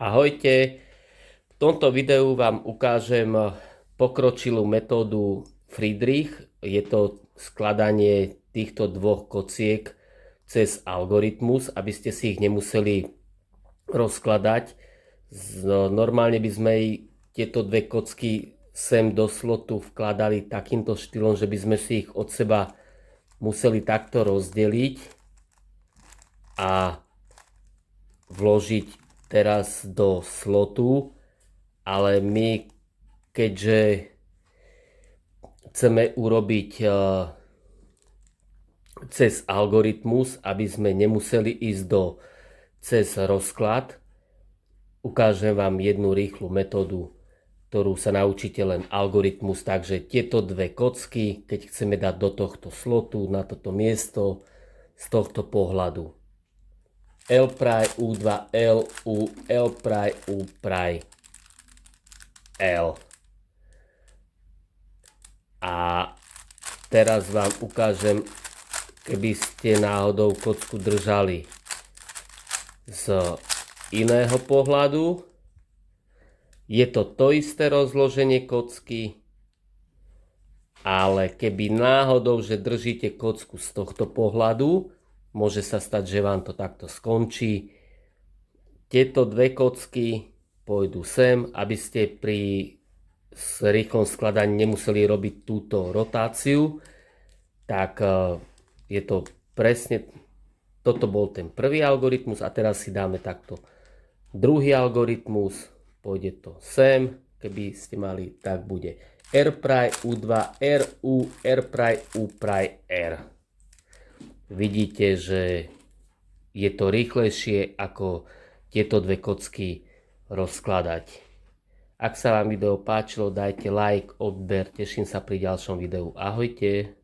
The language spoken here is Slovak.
Ahojte, v tomto videu vám ukážem pokročilú metódu Friedrich. Je to skladanie týchto dvoch kociek cez algoritmus, aby ste si ich nemuseli rozkladať. Normálne by sme tieto dve kocky sem do slotu vkladali takýmto štýlom, že by sme si ich od seba museli takto rozdeliť a vložiť teraz do slotu, ale my, keďže chceme urobiť cez algoritmus, aby sme nemuseli ísť cez rozklad, ukážem vám jednu rýchlu metódu, ktorú sa naučíte len algoritmus. Takže tieto dve kocky, keď chceme dať do tohto slotu, na toto miesto, z tohto pohľadu L', U2, L, U, L', U', L. A teraz vám ukážem, keby ste náhodou kocku držali z iného pohľadu. Je to isté rozloženie kocky, ale keby náhodou, že držíte kocku z tohto pohľadu, môže sa stať, že vám to takto skončí. Tieto dve kocky pôjdu sem, aby ste pri rýchlom skladaní nemuseli robiť túto rotáciu. Tak je to presne, toto bol ten prvý algoritmus a teraz si dáme takto druhý algoritmus. Pôjde to sem, keby ste mali, tak bude R', U2, R, U, R', U', R. Vidíte, že je to rýchlejšie ako tieto dve kocky rozkladať. Ak sa vám video páčilo, dajte like, odber, teším sa pri ďalšom videu. Ahojte.